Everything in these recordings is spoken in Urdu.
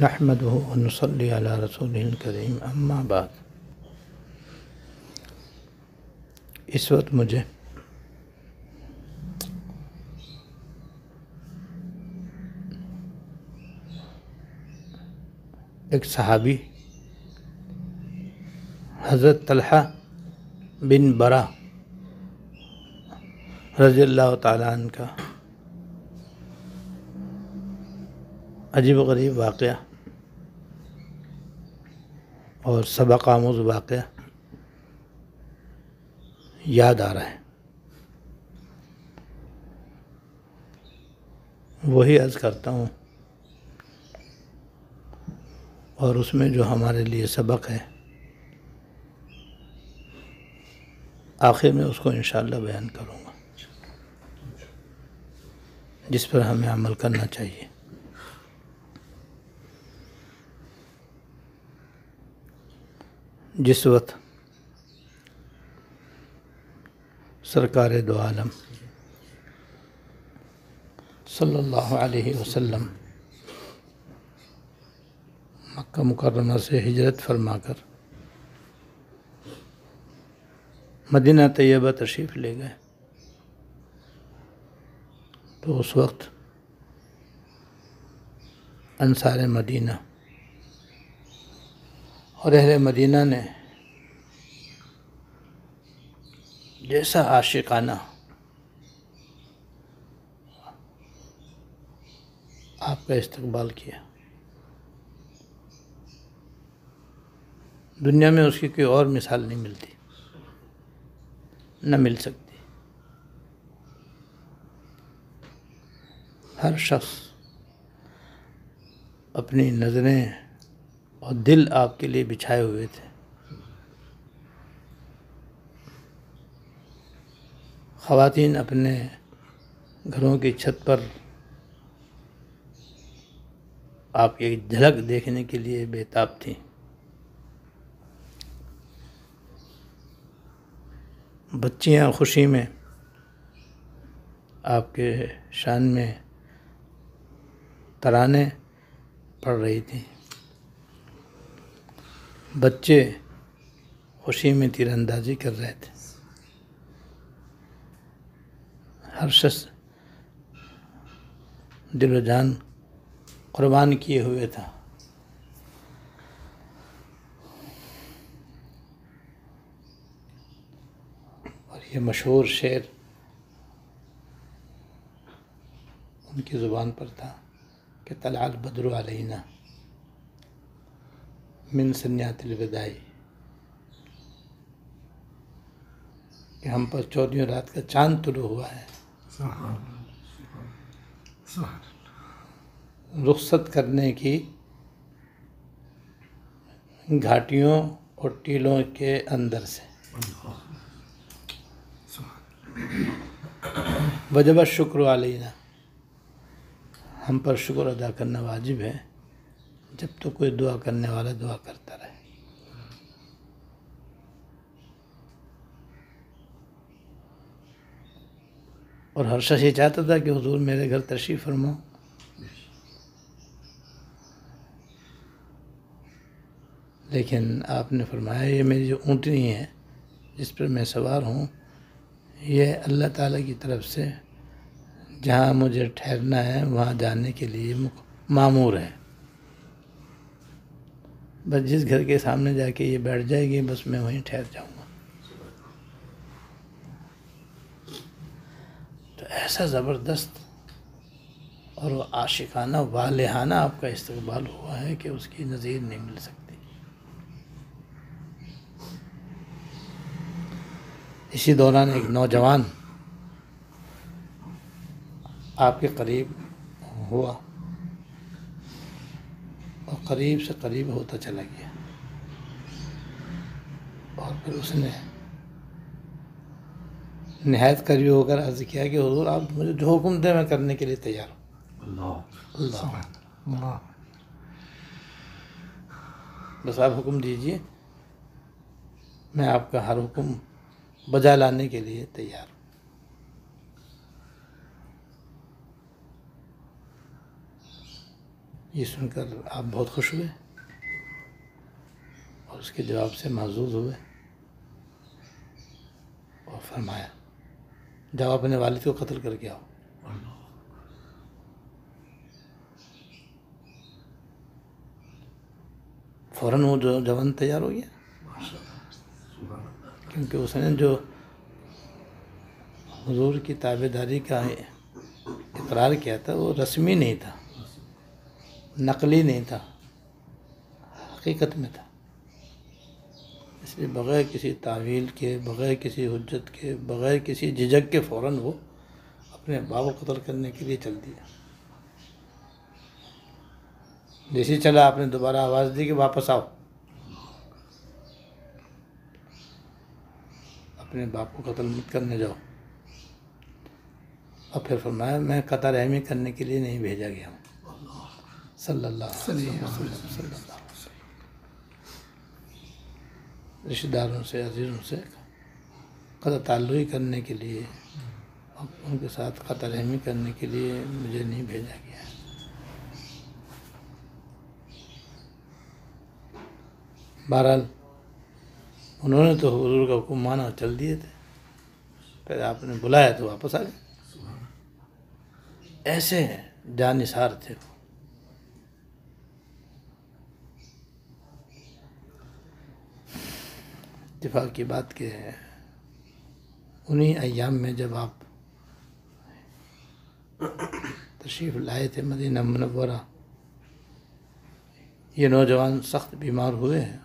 نحمدہ ونصلی علی رسولہ الکریم اما بعد۔ اس وقت مجھے ایک صحابی حضرت طلحہ بن برہ رضی اللہ تعالیٰ عنہ کا عجیب و غریب واقعہ اور سبق آموز واقعہ یاد آ رہا ہے۔ وہی عرض کرتا ہوں اور اس میں جو ہمارے لیے سبق ہے آخر میں اس کو انشاءاللہ بیان کروں گا، جس پر ہمیں عمل کرنا چاہیے۔ جس وقت سرکار دو عالم صلی اللہ علیہ وسلم مکہ مکرمہ سے ہجرت فرما کر مدینہ طیبہ تشریف لے گئے، تو اس وقت انصار مدینہ اور اہل مدینہ نے جیسا عاشقانہ آپ کا استقبال کیا، دنیا میں اس کی کوئی اور مثال نہیں ملتی، نہ مل سکتی۔ ہر شخص اپنی نظریں اور دل آپ کے لیے بچھائے ہوئے تھے۔ خواتین اپنے گھروں کی چھت پر آپ کی ایک جھلک دیکھنے کے لیے بےتاب تھیں۔ بچیاں خوشی میں آپ کے شان میں ترانے پڑھ رہی تھیں، بچے خوشی میں تیر اندازی کر رہے تھے۔ ہر شخص دل و جان قربان کیے ہوئے تھا۔ اور یہ مشہور شعر ان کی زبان پر تھا کہ طلع البدر علینا من ثنیات الوداع، کہ ہم پر 14ویں رات کا چاند طلوع ہوا ہے، رخصت کرنے کی گھاٹیوں اور ٹیلوں کے اندر سے۔ وجب الشکر علینا، ہم پر شکر ادا کرنا واجب ہے جب تو کوئی دعا کرنے والا دعا کرتا رہے۔ اور ہر شخص یہ چاہتا تھا کہ حضور میرے گھر تشریف فرماؤ، لیکن آپ نے فرمایا یہ میری جو اونٹنی ہے جس پر میں سوار ہوں، یہ اللہ تعالیٰ کی طرف سے جہاں مجھے ٹھہرنا ہے وہاں جانے کے لیے مامور ہے، بس جس گھر کے سامنے جا کے یہ بیٹھ جائے گی بس میں وہیں ٹھہر جاؤں گا۔ تو ایسا زبردست اور وہ عاشقانہ والہانہ آپ کا استقبال ہوا ہے کہ اس کی نظیر نہیں مل سکتی۔ اسی دوران ایک نوجوان آپ کے قریب ہوا اور قریب سے قریب ہوتا چلا گیا، اور پھر اس نے نہایت قریب ہو کر عرض کیا کہ حضور آپ مجھے جو حکم دیں میں کرنے کے لیے تیار ہوں۔ اللہ، بس آپ حکم دیجئے، میں آپ کا ہر حکم بجا لانے کے لیے تیار ہوں۔ یہ سن کر آپ بہت خوش ہوئے اور اس کے جواب سے محظوظ ہوئے اور فرمایا جاؤ اپنے والد کو قتل کر کے آؤ۔ فوراً وہ جو جوان تیار ہو گیا، کیونکہ اس نے جو حضور کی تابع داری کا اقرار کیا تھا وہ رسمی نہیں تھا، نقلی نہیں تھا، حقیقت میں تھا۔ اس لیے بغیر کسی تعویل کے، بغیر کسی حجت کے، بغیر کسی جھجک کے فوراً وہ اپنے باپ کو قتل کرنے کے لیے چل دیا۔ جیسے چلا آپ نے دوبارہ آواز دی کہ واپس آؤ، اپنے باپ کو قتل مت کرنے جاؤ۔ اور پھر فرمایا میں قطع رحمی کرنے کے لیے نہیں بھیجا گیا ہوں، صلی اللہ علیہ وسلم، صلی اللہ علیہ وسلم۔ رشتہ داروں سے، عزیزوں سے قطع تعلقی کرنے کے لیے، ان کے ساتھ قطع رحمی کرنے کے لیے مجھے نہیں بھیجا گیا ہے۔ بہرحال انہوں نے تو حضور کا حکم مانا اور چل دیے تھے، پھر آپ نے بلایا تو واپس آ گئے۔ ایسے جانثار تھے وہ۔ اتفاق کی بات کہ انہی ایام میں جب آپ تشریف لائے تھے مدینہ منورہ، یہ نوجوان سخت بیمار ہوئے ہیں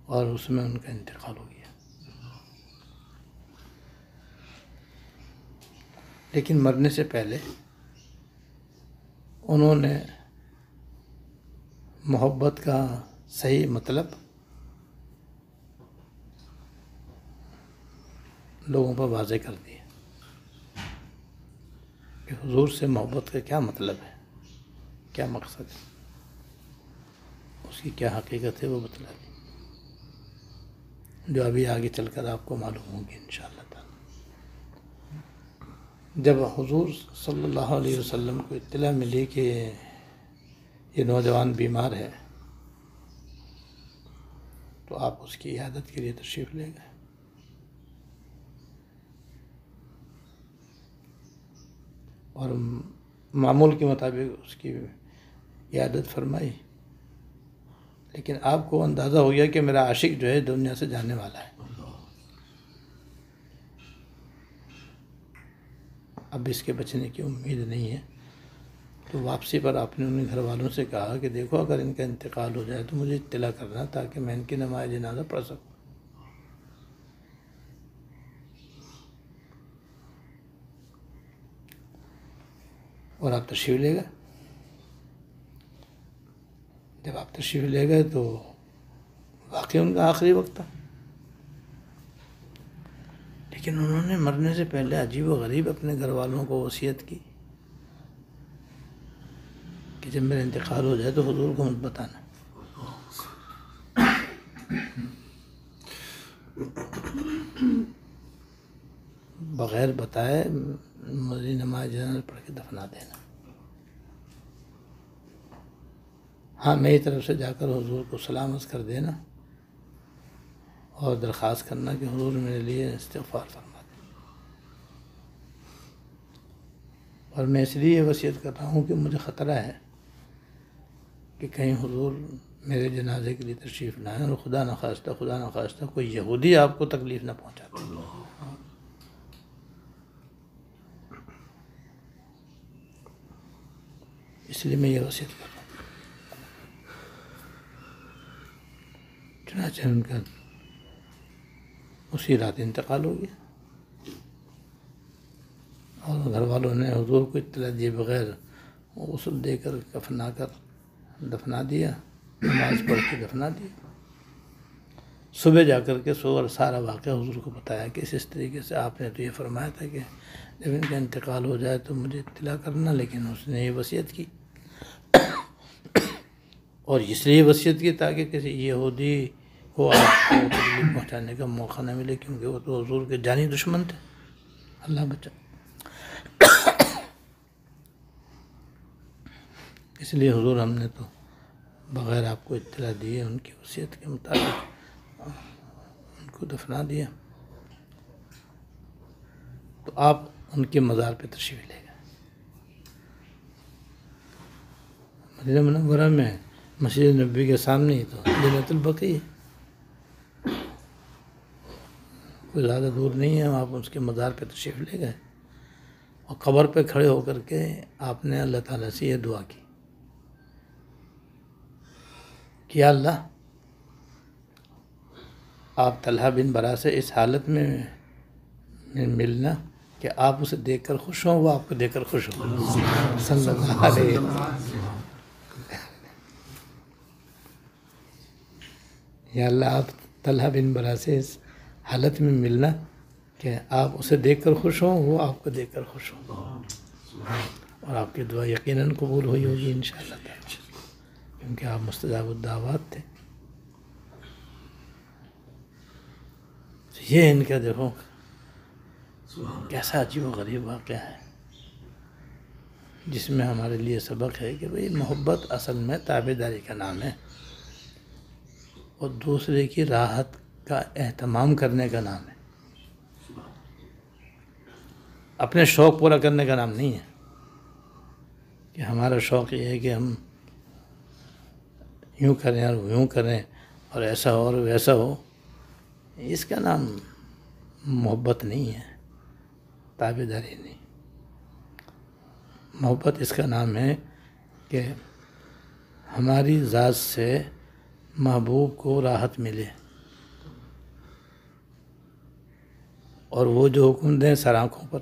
اور اس میں ان کا انتقال ہو گیا۔ لیکن مرنے سے پہلے انہوں نے محبت کا صحیح مطلب لوگوں پر واضح کر دیا کہ حضور سے محبت کا کیا مطلب ہے، کیا مقصد ہے، اس کی کیا حقیقت ہے، وہ بتلا دی، جو ابھی آگے چل کر آپ کو معلوم ہوگی انشاءاللہ تعالی۔ جب حضور صلی اللہ علیہ وسلم کو اطلاع ملی کہ یہ نوجوان بیمار ہے تو آپ اس کی عیادت کے لیے تشریف لے گئے۔ اور معمول کے مطابق اس کی عیادت فرمائی، لیکن آپ کو اندازہ ہو گیا کہ میرا عاشق جو ہے دنیا سے جانے والا ہے، اب اس کے بچنے کی امید نہیں ہے۔ تو واپسی پر آپ نے ان گھر والوں سے کہا کہ دیکھو اگر ان کا انتقال ہو جائے تو مجھے اطلاع کرنا تاکہ میں ان کی نماز جنازہ پڑھ سکوں۔ اور آپ تشریف لے گئے۔ جب آپ تشریف لے گئے تو واقعی ان کا آخری وقت تھا، لیکن انہوں نے مرنے سے پہلے عجیب و غریب اپنے گھر والوں کو وصیت کی کہ جب میرا انتقال ہو جائے تو حضور کو مت بتانا۔ بغیر بتائے مجھے نماز جنازہ پڑھ کے دفنا دینا۔ ہاں میری طرف سے جا کر حضور کو سلام عرض کر دینا اور درخواست کرنا کہ حضور میرے لیے استغفار فرما دیں۔ اور میں اس لیے وصیت کر رہا ہوں کہ مجھے خطرہ ہے کہ کہیں حضور میرے جنازے کے لیے تشریف لائیں اور خدا نخواستہ کوئی یہودی آپ کو تکلیف نہ پہنچاتے۔ اس لیے میں یہ وصیت کر رہا ہوں۔ چنانچہ ان کا اسی رات انتقال ہو گیا اور گھر والوں نے حضور کو اطلاع دیے بغیر غسل دے کر کفنا کر دفنا دیا، نماز پڑھ کے دفنا دیا۔ صبح جا کر کے سارا واقعہ حضور کو بتایا کہ اس طریقے سے آپ نے تو یہ فرمایا تھا کہ جب ان کا انتقال ہو جائے تو مجھے اطلاع کرنا، لیکن اس نے یہ وصیت کی اور اس لیے وصیت کی تاکہ کسی یہودی کو آپ کو تکلیف پہنچانے کا موقع نہ ملے، کیونکہ وہ تو حضور کے جانی دشمن تھے، اللہ بچا۔ اس لیے حضور ہم نے تو بغیر آپ کو اطلاع دیے ان کی وصیت کے مطابق ان کو دفنا دیا۔ تو آپ ان کے مزار پہ تشریف لے گئے۔ مدینہ منورہ میں مسجد نبوی کے سامنے ہی تو جنت البقیع ہے، کوئی زیادہ دور نہیں ہے، آپ اس کے مزار پہ تشریف لے گئے اور قبر پہ کھڑے ہو کر کے آپ نے اللہ تعالیٰ سے یہ دعا کی کہ یا اللہ، آپ طلحہ بن برا سے اس حالت میں ملنا کہ آپ اسے دیکھ کر خوش ہوں، وہ آپ کو دیکھ کر خوش ہوں، صلی اللہ علیہ وسلم۔ یا اللہ، آپ طلحہ بن برا سے اس حالت میں ملنا کہ آپ اسے دیکھ کر خوش ہوں، وہ آپ کو دیکھ کر خوش ہوں، اور آپ کی دعا یقیناً قبول ہوئی ہوگی انشاءاللہ تعالی، کیونکہ آپ مستجاب الدعوات تھے۔ یہ ان کا دیکھو کیسا عجیب و غریب واقعہ ہے، جس میں ہمارے لیے سبق ہے کہ بھئی محبت اصل میں تابعداری کا نام ہے، اور دوسرے کی راحت کا اہتمام کرنے کا نام ہے، اپنے شوق پورا کرنے کا نام نہیں ہے کہ ہمارا شوق یہ ہے کہ ہم یوں کریں اور یوں کریں اور ایسا ہو اور ویسا ہو۔ اس کا نام محبت نہیں ہے، تابعداری نہیں۔ محبت اس کا نام ہے کہ ہماری ذات سے محبوب کو راحت ملے اور وہ جو حکم دیں سر آنکھوں پر۔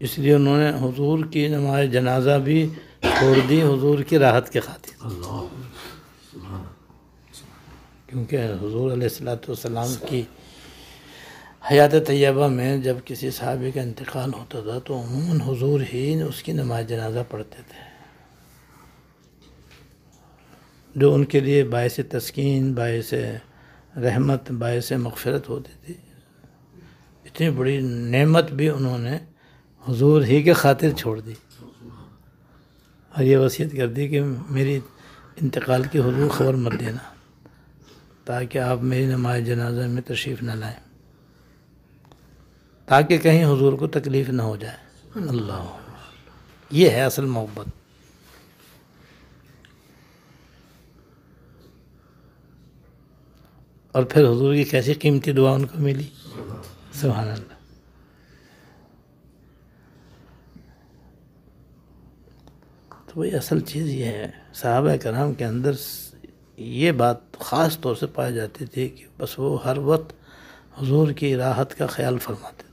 اس لیے انہوں نے حضور کی نماز جنازہ بھی چھوڑ دی حضور کی راحت کے خاطر، کیونکہ حضور علیہ السلام کی حیات طیبہ میں جب کسی صحابی کا انتقال ہوتا تھا تو عموماً حضور ہی اس کی نماز جنازہ پڑھتے تھے، جو ان کے لیے باعث تسکین، باعث رحمت، باعث مغفرت ہوتی تھی۔ اتنی بڑی نعمت بھی انہوں نے حضور ہی کے خاطر چھوڑ دی، اور یہ وصیت کر دی کہ میری انتقال کی حضور خبر مت دینا، تاکہ آپ میری نماز جنازہ میں تشریف نہ لائیں، تاکہ کہیں حضور کو تکلیف نہ ہو جائے۔ اللہ، یہ ہے اصل محبت۔ اور پھر حضور کی کیسی قیمتی دعا ان کو ملی، سبحان اللہ۔ تو وہی اصل چیز یہ ہے، صحابہ کرام کے اندر یہ بات خاص طور سے پائی جاتی تھی کہ بس وہ ہر وقت حضور کی راحت کا خیال فرماتے تھے،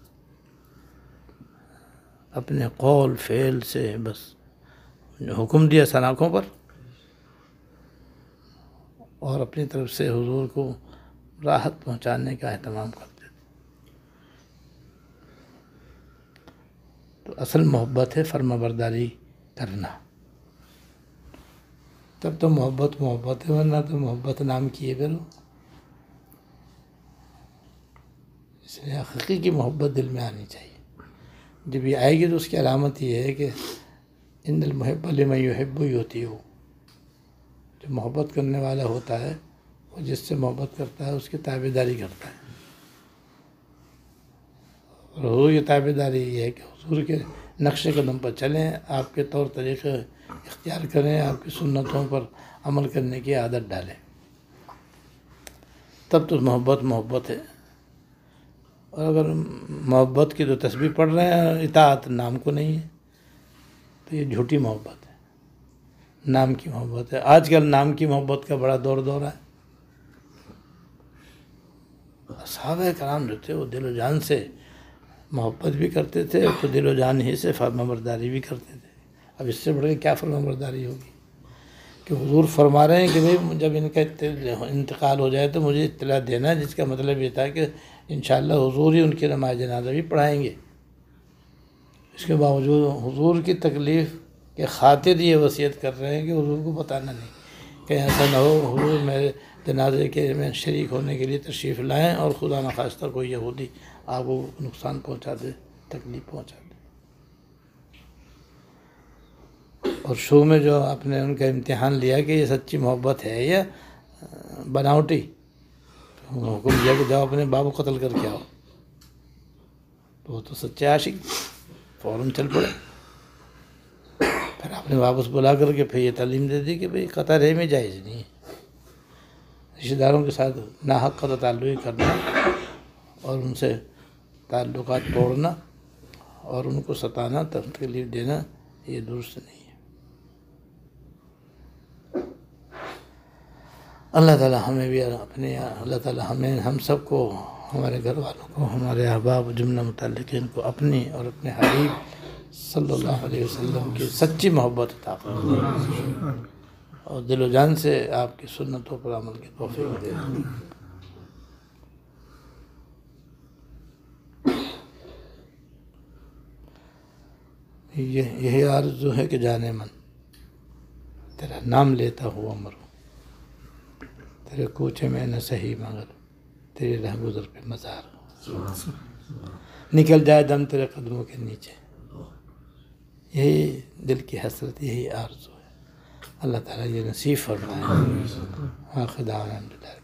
اپنے قول فعل سے بس حکم دیا سر آنکھوں پر، اور اپنی طرف سے حضور کو راحت پہنچانے کا اہتمام کرتے تھے۔ تو اصل محبت ہے فرما برداری کرنا، تب تو محبت ہے، ورنہ تو محبت نام کیے پھر۔ اس لیے حقیقی کی محبت دل میں آنی چاہیے، جب یہ آئے گی تو اس کی علامت یہ ہے کہ ان المحب لمن یحب یطیع، جو محبت کرنے والا ہوتا ہے وہ جس سے محبت کرتا ہے اس کی تابعداری کرتا ہے، اور حضور کی تابعداری یہ ہے کہ حضور کے نقش قدم پر چلیں، آپ کے طور طریقے اختیار کریں، آپ کی سنتوں پر عمل کرنے کی عادت ڈالیں، تب تو محبت ہے۔ اور اگر محبت کی تو تسبیح پڑھ رہے ہیں، اطاعت نام کو نہیں ہے، تو یہ جھوٹی محبت ہے، نام کی محبت ہے۔ آج کل نام کی محبت کا بڑا دورہ ہے۔ صحابہ کرام جو تھے وہ دل و جان سے محبت بھی کرتے تھے، تو دل و جان ہی سے فرما برداری بھی کرتے تھے۔ اب اس سے بڑھ کے کیا فرما برداری ہوگی کہ حضور فرما رہے ہیں کہ بھئی جب ان کا انتقال ہو جائے تو مجھے اطلاع دینا، جس کا مطلب یہ تھا کہ انشاءاللہ حضور ہی ان کی نماز جنازہ بھی پڑھائیں گے۔ اس کے باوجود حضور کی تکلیف کے خاطر یہ وصیت کر رہے ہیں کہ حضور کو بتانا نہیں۔ کہ ایسا نہ ہو حضور میرے جنازے کے میں شریک ہونے کے لیے تشریف لائیں اور خدا نخواستہ کوئی یہودی آپ کو نقصان پہنچا دے، تکلیف پہنچا دے۔ اور شروع میں جو آپ نے ان کا امتحان لیا کہ یہ سچی محبت ہے یا بناوٹی، تو حکم دیا کہ جاؤ اپنے باپ کو قتل کر کے آؤ، تو وہ تو سچے عاشق فوراً چل پڑے۔ پھر آپ نے واپس بلا کر کے پھر یہ تعلیم دے دی کہ بھئی قطع رحمی میں جائز نہیں ہے، رشتہ داروں کے ساتھ ناحق قطع تعلق کرنا اور ان سے تعلقات توڑنا اور ان کو ستانا، تکلیف دینا، یہ درست نہیں ہے۔ اللہ تعالیٰ ہمیں بھی اپنے اللہ تعالیٰ ہمیں ہم سب کو، ہمارے گھر والوں کو، ہمارے احباب جملہ متعلقین کو اپنی اور اپنے حبیب صلی اللہ علیہ وسلم کی سچی محبت عطا فرمائے اور دل و جان سے آپ کی سنتوں پر عمل کی توفیق دے۔ یہی آرزو ہے کہ جانے من تیرا نام لیتا ہوا مروں، تیرے کوچے میں نہ صحیح مگر تیرے رہ گزر پہ مزار، نکل جائے دم تیرے قدموں کے نیچے۔ یہی دل کی حسرت، یہی آرزو ہے۔ اللہ تعالیٰ یہ نصیب فرمائے۔ آخر دعوانا الحمدللہ۔